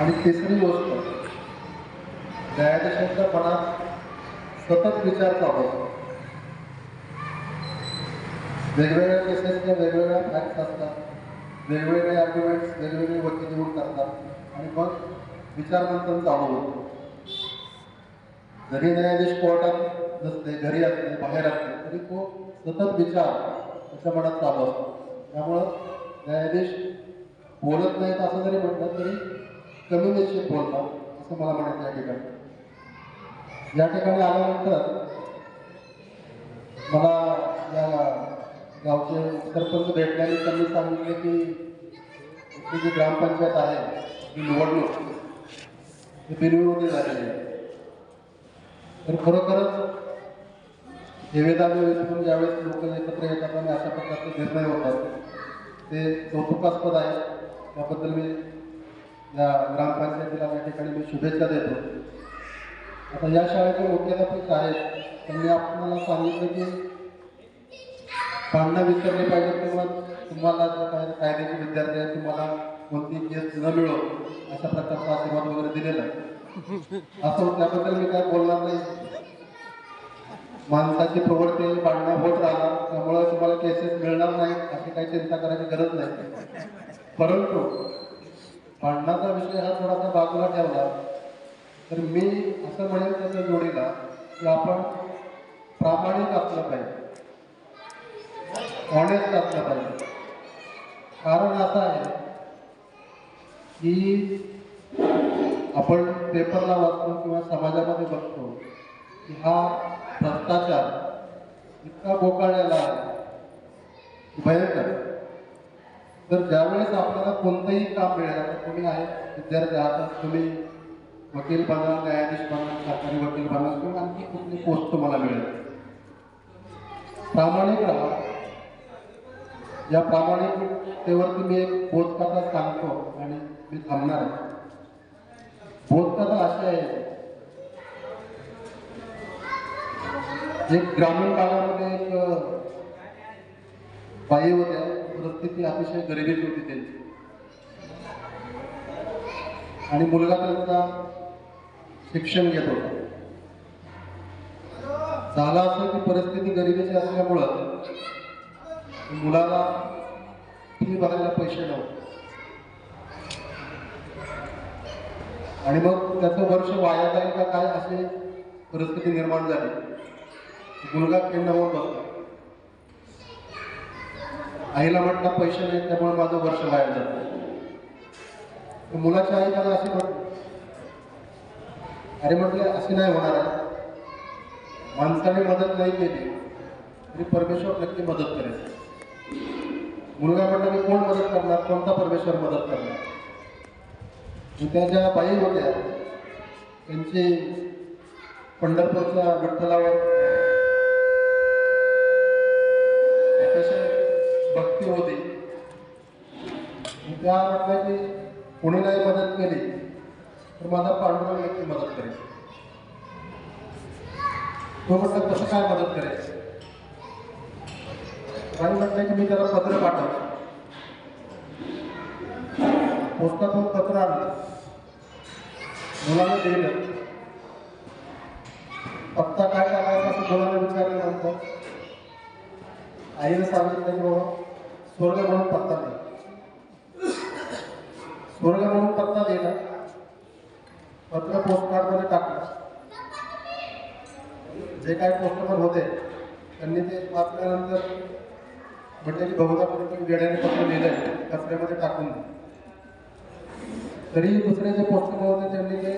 आणि तिसरी गोष्ट, न्यायाधीशांच्या मनात सतत विचार चालू असतो. वेगवेगळ्या केसेसच्या वेगवेगळ्या फॅक्ट्स असतात, वेगवेगळे आर्ग्युमेंट्स वेगवेगळे वकील येऊन करतात आणि मग विचारमंथन चालू होतं. जरी न्यायाधीश कोर्टात नसते, घरी असते, बाहेर असते, तरी तो सतत विचार त्याच्या मनात चालू असतो. त्यामुळं न्यायाधीश बोलत नाहीत असं जरी म्हटलं तरी कमी निश्चित बोलतात असं मला म्हणायचं या ठिकाणी. या ठिकाणी आल्यानंतर मला या गावचे सरपंच भेटल्याने त्यांनी सांगितले की इथली जी ग्रामपंचायत आहे ही निवडणूक ही बिनविरोधी झालेली आहे. तर खरोखरच निवेदाने विसरून ज्यावेळेस लोक एकत्र येतात आणि अशा प्रकारचे निर्णय होतात ते कौतुकास्पद आहे. त्याबद्दल मी या ग्रामपंचायतीला या ठिकाणी मी शुभेच्छा देतो. आता या शाळेचे मुख्याध्यापक आहेत, त्यांनी आपल्याला सांगितलं की भांडणं विसरली पाहिजे किंवा तुम्हाला जर काही कायद्याचे विद्यार्थी आहेत तुम्हाला कोणती केस न मिळो अशा प्रकारचा आशीर्वाद वगैरे दिलेला असं. त्याबद्दल मी काय बोलणार नाही. माणसाची प्रवृत्ती भांडणं होत राहणार, त्यामुळे तुम्हाला केसेस मिळणार नाही अशी काही चिंता करायची गरज नाही. परंतु भांडणाचा विषय हा थोडासा बाजूला ठेवला तर मी असं म्हणेन त्याच्या जोडीला की आपण प्रामाणिक असलं पाहिजे, ऑनेस्ट असलं पाहिजे. कारण असं आहे की आपण पेपरला वाचतो किंवा समाजामध्ये बघतो की हा भ्रष्टाचार इतका बोकाळलेला आहे भयंकर. तर ज्यावेळेस आपल्याला कोणतंही काम मिळेल, आता तुम्ही आहे विद्यार्थी आहात, तुम्ही वकील बना, न्यायाधीश बना, सरकारी वकील बना किंवा आणखी कुठली पोस्ट तुम्हाला मिळेल, प्रामाणिक राहा. या प्रामाणिकतेवरती मी एक बोधकथा सांगतो आणि मी थांबणार आहे. बोधकथा अशी आहे, एक ग्रामीण भागामध्ये एक बाई होत्या, परिस्थिती अतिशय गरिबीची होती त्यांची आणि मुलगा त्यांचा शिक्षण घेत होता. झालं असं की परिस्थिती गरिबीची असल्यामुळं मुलाला फी भरायला पैसे नव्हते आणि मग त्याचं वर्ष वाया जाईल का काय अशी परिस्थिती निर्माण झाली. मुलगा खिन्न होऊन बसला. आईला म्हटलं पैसे नाही त्यामुळे माझं वर्ष वाया जातं. मुलाच्या आई त्याला अशी म्हटली, अरे म्हटले अशी नाही होणार आहे, माणसाने मदत नाही केली तरी परमेश्वर नक्की मदत करेल. मुलगा म्हटलं मी कोण मदत करणार, कोणता परमेश्वर मदत करणार. त्या ज्या बाई होत्या त्यांची पंढरपूरच्या विठ्ठलावर अतिशय भक्ती होती. त्या म्हटलं की कोणी नाही मदत केली तर माझा पांडुरंग नक्की मदत करेल. तो म्हटलं कसं काय मदत करायचं. काही म्हटलं की मी त्याला पत्र पाठवलं. पोस्टातून पत्र आणलं, मुलाला दिलं. पत्ता काय टाकायचा असं मुलाला विचारल्यानंतर आईने सांगितलं की बाबा स्वर्ग म्हणून पत्ता दे. स्वर्ग म्हणून पत्ता दिला. पत्र पोस्टकार्डमध्ये टाकलं. जे काही पोस्टमन होते त्यांनी ते वाचल्यानंतर म्हटलं की बहुधा कोणीतरी वेड्याने पत्र लिहिलंय, कचऱ्यामध्ये टाकून दे. तरी दुसरे जे पोस्टमन होते त्यांनी ते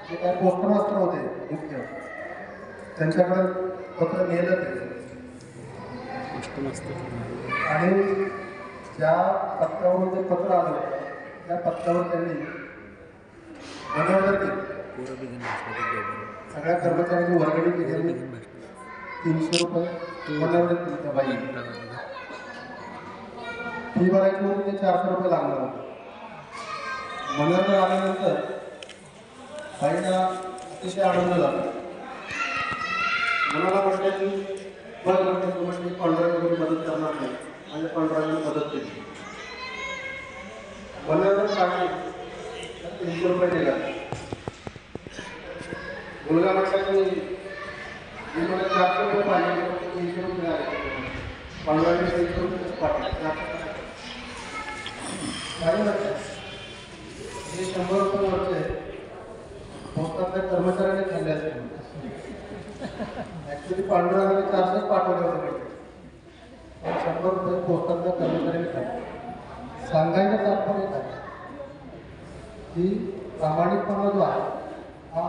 जे काही पोस्टमास्टर होते मुख्य त्यांच्याकडे पत्र लिहिलं ते आणि ज्या पत्रावरून जे पत्र आलं त्या पत्रावर त्यांनी मनोरंजन केली. सगळ्या कर्मचाऱ्यांनी वर्गणी केली. 300 रुपये मनोरंजन केली त्या बाई. फी भरायची होती ते 400 रुपये लागणार होते. मनोरंजन आल्यानंतर बाईला अतिशय आनंद झाला. मुलाला म्हटलं की बघ म्हटलं तू म्हटली पांडुरंगाची मदत करणार नाही आणि पांडुरंगाने मदत केली. मनोरंजन काढली. 300 रुपये दिला. मुलगा म्हटला की मी मला 400 रुपये पाहिजे, 300 रुपये आले. पांडवांनी 300 रुपये पाठवले. काय म्हणतात हे 100 रुपये वरचे पोस्टातल्या कर्मचाऱ्याने खाल्ले असते. ऍक्च्युली पांडुरंगाने 400 पाठवले होते, पण 100 रुपये पोस्टातल्या कर्मचाऱ्याने खाल्ले. सांगायचं तात्पर्य काय की प्रामाणिकपणा जो आहे हा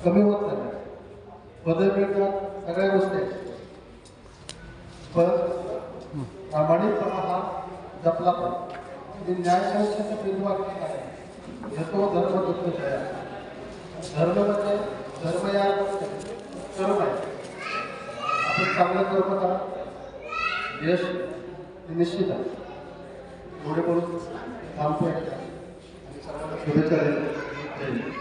कमी होत नाही. पदे मिळतात, सगळ्या गोष्टी आहेत, पण प्रामाणिकपणा हा जपला पाहिजे. न्यायसंस्थेचं बिंदुवाक्य आहे यतो धर्म तत्व जया. धर्म म्हणजे धर्म या कर्म आहे. आपण चांगलं कर्म करा, यश हे निश्चित आहे. एवढे बोलून थांबतोय आणि सर्वांना शुभेच्छा देतो.